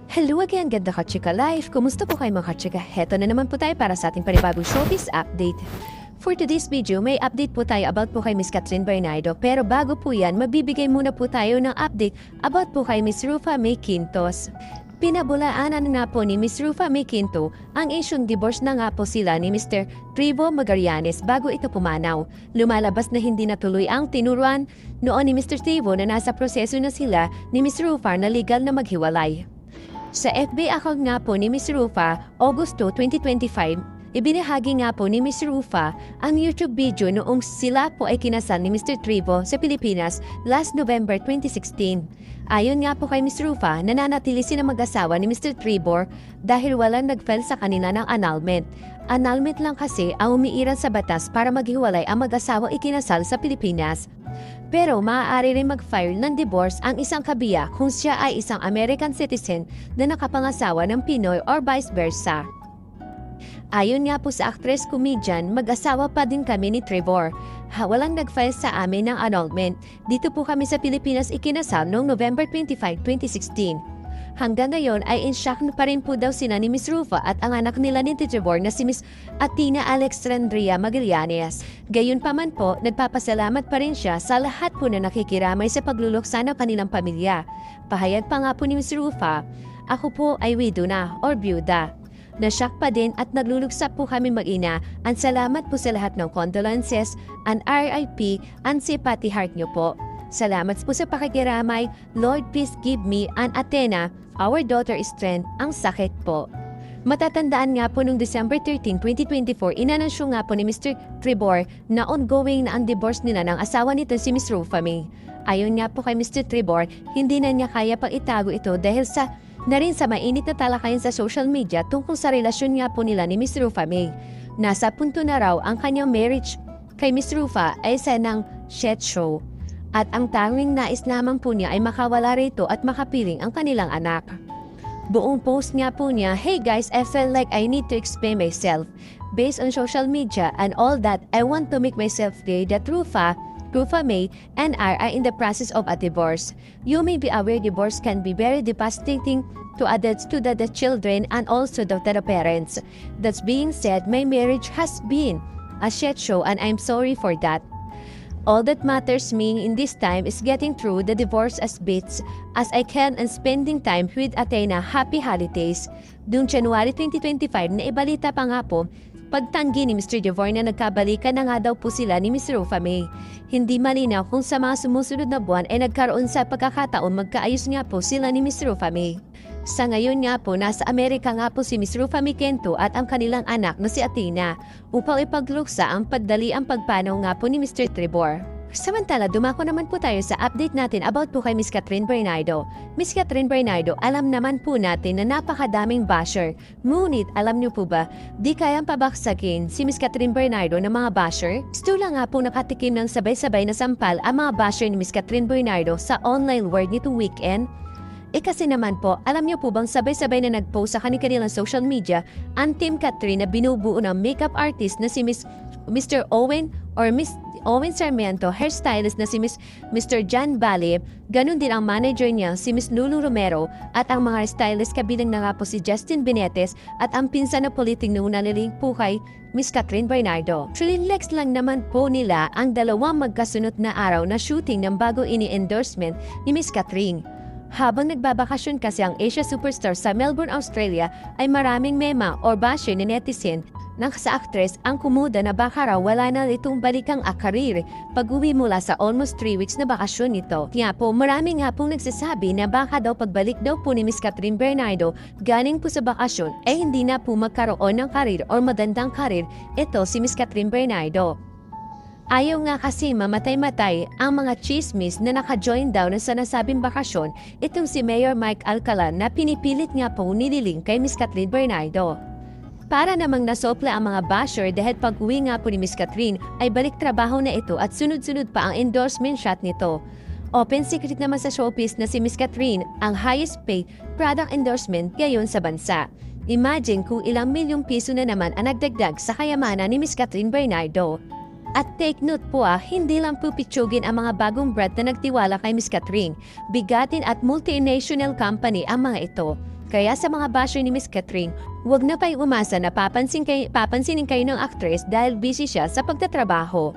Hello again, ganda ka chika life. Kumusta po kayo mga chika? Heto na naman po tayo para sa ating panibagong showbiz update. For today's video, may update po tayo about po kay Miss Catherine Bernardo. Pero bago po yan, magbibigay muna po tayo ng update about po kay Miss Rufa May Quintos. Pinabulaanan nga po ni Miss Rufa May Quinto ang isyong divorce na nga po sila ni Mr. Trivo Magallanes bago ito pumanaw. Lumalabas na hindi natuloy ang tinuruan noon ni Mr. Trivo na nasa proseso na sila ni Miss Rufa na legal na maghiwalay. Sa FB account nga po ni Miss Rufa, Agosto 2025, ibinahagi nga po ni Miss Rufa ang YouTube video noong sila po ay kinasal ni Mr. Trivo sa Pilipinas last November 2016. Ayon nga po kay Miss Rufa, nananatili sila mag-asawa ni Mr. Tribor dahil walang nag-file sa kanila ng annulment. Annulment lang kasi ang umiiral sa batas para maghiwalay ang mag-asawa ikinasal sa Pilipinas. Pero maaari rin mag-file ng divorce ang isang kabiyak kung siya ay isang American citizen na nakapangasawa ng Pinoy or vice versa. Ayon nga po sa actress-comedian, mag-asawa pa din kami ni Trevor. Walang nag-file sa amin ng annulment. Dito po kami sa Pilipinas ikinasal noong November 25, 2016. Hanggang ngayon ay in shock pa rin po daw sina ni Miss Rufa at ang anak nila ni Trevor na si Miss Athena Alexandria Magallanes. Gayunpaman po, nagpapasalamat pa rin siya sa lahat po na nakikiramay sa pagluluksa ng kanilang pamilya. Pahayag pa nga po ni Miss Rufa, "Ako po ay widow na or byuda. Nashock pa din at nagluluksa po kami mag-ina. Ang salamat po sa lahat ng condolences, and RIP, and sympathy heart niyo po. Salamat po sa pakikiramay. Lord, please give me an Athena, our daughter strength, ang sakit po." Matatandaan nga po noong December 13, 2024, inanansyo nga po ni Mr. Tribor na ongoing na ang divorce nila ng asawa nito si Miss Rufa May. Ayon nga po kay Mr. Tribor, hindi na niya kaya pang itago ito dahil na rin sa mainit na talakayan sa social media tungkol sa relasyon nga po nila ni Miss Rufa May. Nasa punto na raw ang kanyang marriage kay Miss Rufa ay isa ng shit show. At ang tanging nais lamang po niya ay makawala rito at makapiling ang kanilang anak. Buong post nga po niya, "Hey guys, I felt like I need to explain myself. Based on social media and all that, I want to make myself clear that Rufa May and I are in the process of a divorce. You may be aware divorce can be very devastating to adults, to the children, and also the parents. That being said, my marriage has been a shit show and I'm sorry for that. All that matters me in this time is getting through the divorce as best as I can and spending time with Athena. Happy holidays." Noong January 2025 na ibalita pa nga po, pagtanggi ni Mr. Devor na nagkabalikan na nga daw po sila ni Miss Rufa May. Hindi malinaw kung sa mga sumusunod na buwan ay nagkaroon sa pagkakataon magkaayos nga po sila ni Miss Rufa May. Sa ngayon nga po, nasa Amerika nga po si Miss Rufa May Quinto at ang kanilang anak na si Athena upang ipagluksa ang pagdali ang pagpanaw nga po ni Mr. Tribor. Samantala, dumako naman po tayo sa update natin about po kay Miss Catherine Bernardo. Miss Catherine Bernardo, alam naman po natin na napakadaming basher. Ngunit, alam niyo po ba, di kayang pabaksakin si Miss Catherine Bernardo ng mga basher? Gusto lang nga po nakatikim ng sabay-sabay na sampal ang mga basher ni Miss Catherine Bernardo sa online world nitong weekend. Kasi naman po, alam niyo po bang sabay-sabay na nag-post sa kanilang social media ang Team Catherine na binubuo ng makeup artist na si Mr. Owen or Miss Owen Sarmiento, hairstylist na si Mr. John Valle, ganun din ang manager niya si Miss Lulu Romero at ang mga stylist kabilang na nga po si Justin Benetes at ang pinsan na politing nung naliling po kay Miss Catherine Bernardo. Trilex lang naman po nila ang dalawang magkasunod na araw na shooting ng bago ini-endorsement ni Miss Catherine. Habang nagbabakasyon kasi ang Asia superstar sa Melbourne, Australia, ay maraming mema or basher ni netizen nang sa actress ang kumuda na baka raw wala na itong balikang karir pag-uwi mula sa almost 3 weeks na bakasyon nito. Kaya po marami nga pong nagsasabi na baka daw pagbalik daw po ni Miss Catherine Bernardo galing po sa bakasyon ay hindi na po magkaroon ng karir or magandang karir ito si Miss Catherine Bernardo. Ayaw nga kasi mamatay-matay ang mga chismis na naka-join daw na sa nasabing bakasyon itong si Mayor Mike Alcala na pinipilit nga po nililing kay Miss Catherine Bernardo. Para namang nasopla ang mga basher dahil pag-uwi nga po ni Miss Catherine ay balik trabaho na ito at sunod-sunod pa ang endorsement shot nito. Open secret naman sa showbiz na si Miss Catherine ang highest paid product endorsement ngayon sa bansa. Imagine kung ilang milyong piso na naman ang nagdagdag sa kayamanan ni Miss Catherine Bernardo. At take note po hindi lang po pitsugin ang mga bagong brand na nagtiwala kay Miss Catherine. Bigatin at multinational company ang mga ito. Kaya sa mga basher ni Miss Catherine, huwag na pa'y umasa na papansinin kayo ng actress dahil busy siya sa pagtatrabaho.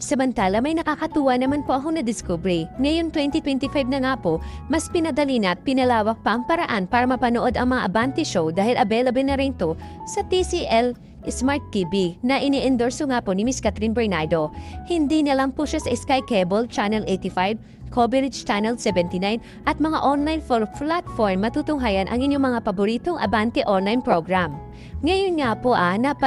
Samantala, may nakakatuwa naman po ako na-discovery. Ngayon 2025 na nga po, mas pinadali na at pinalawak pa ang paraan para mapanood ang mga Abante show dahil available na rin to sa TCL Smart TV na ini-endorso nga po ni Miss Catherine Bernardo. Hindi na lang po siya sa Sky Cable Channel 85, Coverage Channel 79 at mga online platform matutunghayan ang inyong mga paboritong Abante online program. Ngayon nga po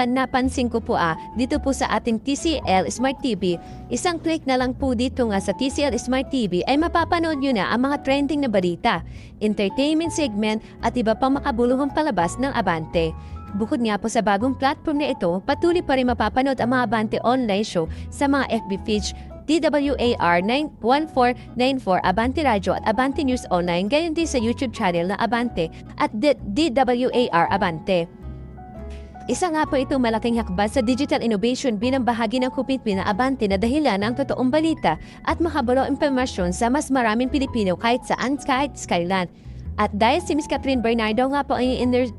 napansin ko po dito po sa ating TCL Smart TV, isang click na lang po dito nga sa TCL Smart TV ay mapapanood nyo na ang mga trending na balita, entertainment segment at iba pang makabuluhang palabas ng Abante. Bukod nga po sa bagong platform na ito, patuloy pa rin mapapanood ang mga Abante online show sa mga FB page DWAR 1494, Abante Radio at Abante News Online, gayon din sa YouTube channel na Abante at DWAR Abante. Isa nga po itong malaking hakbang sa digital innovation bilang bahagi ng commitment na Abante na dahilan ng totoong balita at makabalong impormasyon sa mas maraming Pilipino kahit saan kahit kailan. At dahil si Miss Catherine Bernardo nga po ang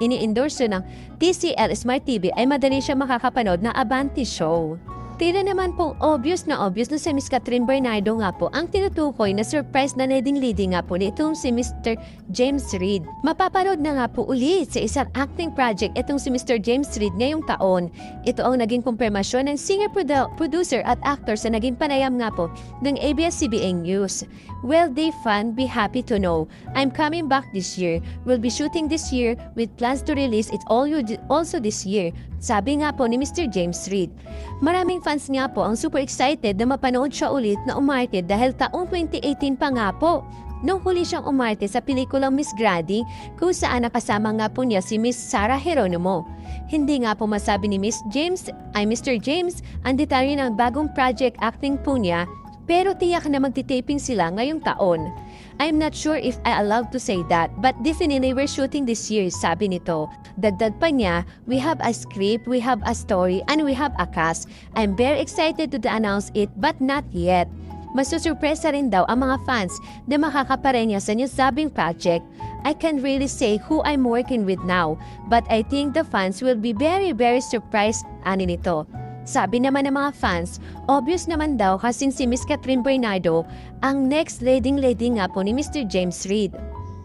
ini-endorse ng TCL Smart TV ay madali siya makakapanood ng Abante show. Tila naman pong obvious na si Miss Catherine Bernardo nga po ang tinutukoy na surprise na leading nga po nitong si Mr. James Reid. Mapapanood na nga po ulit sa isang acting project itong si Mr. James Reid ngayong taon. Ito ang naging kumpirmasyon ng singer, producer at actor sa naging panayam nga po ng ABS-CBN News. Well, they fan, be happy to know. I'm coming back this year. We'll be shooting this year with plans to release it also this year. Sabi nga po ni Mr. James Reid. Maraming fans nga po ang super excited na mapanood siya ulit na umarte dahil taong 2018 pa nga po. Nung huli siyang umarte sa pelikulang Miss Grady, kung saan nakasama nga po niya si Miss Sarah Geronimo. Hindi nga po masabi ni Mr. James ang detalye ng bagong project acting po niya, pero tiyak na magtitaping sila ngayong taon. I'm not sure if I allowed to say that, but definitely we're shooting this year, sabi nito. Dagdag pa niya, we have a script, we have a story, and we have a cast. I'm very excited to announce it, but not yet. Masusurpresa rin daw ang mga fans na makakaparenya sa sabing project. I can't really say who I'm working with now, but I think the fans will be very, very surprised, ani nito. Sabi naman ng mga fans, obvious naman daw kasing si Miss Catherine Bernardo ang next leading nga po ni Mr. James Reid.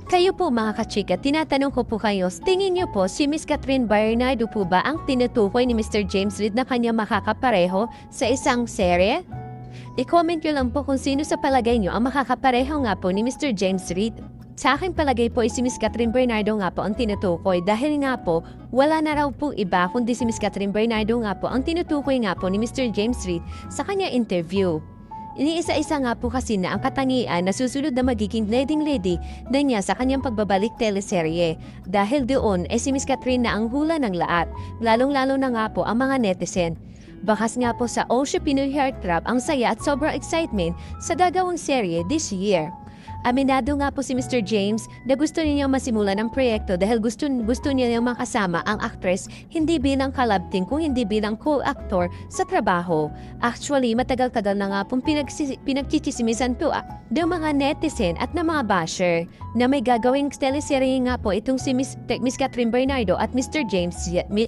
Kayo po mga kachika, tinatanong ko po kayo, tingin niyo po si Miss Catherine Bernardo po ba ang tinutukoy ni Mr. James Reid na kanya makakapareho sa isang serye? I-comment nyo lang po kung sino sa palagay nyo ang makakapareho nga po ni Mr. James Reid. Sa aking palagay po ay si Miss Catherine Bernardo nga po ang tinutukoy dahil nga po wala na raw po iba kundi si Miss Catherine Bernardo nga po ang tinutukoy nga po ni Mr. James Reid sa kanya interview. Iniisa-isa nga po kasi na ang katangian na susunod na magiging leading lady na niya sa kanyang pagbabalik teleserye. Dahil doon ay si Miss Catherine na ang hula ng lahat, lalong-lalo na nga po ang mga netizen. Bakas nga po sa Osho Pinoy Heartthrob ang saya at sobrang excitement sa gagawang serye this year. Aminado nga po si Mr. James na gusto niyang masimulan ang proyekto dahil gusto niya niyang makasama ang actress hindi bilang kalabting kung hindi bilang co-actor sa trabaho. Actually, matagal-tagal na nga pong pinagchichismisan po ng mga netizen at ng mga basher na may gagawing teleserye nga po itong si Miss Catherine Bernardo at Mr. James.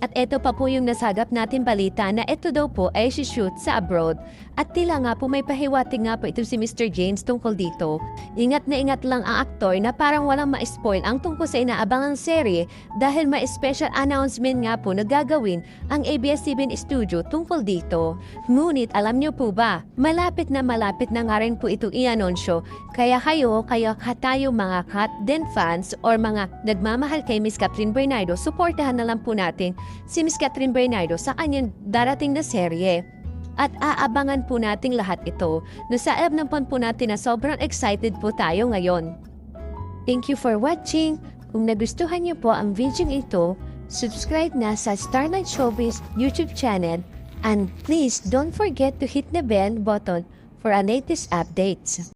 At ito pa po yung nasagap natin balita na ito daw po ay shoot sa abroad. At tila nga po may pahiwatig nga po itong si Mr. James tungkol dito. Ingat na ingat lang ang aktor na parang walang ma-spoil ang tungkol sa inaabangang serye dahil may special announcement nga po na gagawin ang ABS-CBN Studio tungkol dito. Ngunit alam niyo po ba, malapit na nga rin po itong i-anunsyo. Kaya tayo mga Kat Den fans or mga nagmamahal kay Miss Catherine Bernardo, suportahan na lang po natin si Miss Catherine Bernardo sa kanyang darating na serye. At aabangan po nating lahat ito no sa ebnapan po natin na sobrang excited po tayo ngayon. Thank you for watching. Kung nagustuhan niyo po ang video ito, subscribe na sa Starlight Showbiz YouTube channel and please don't forget to hit the bell button for our latest updates.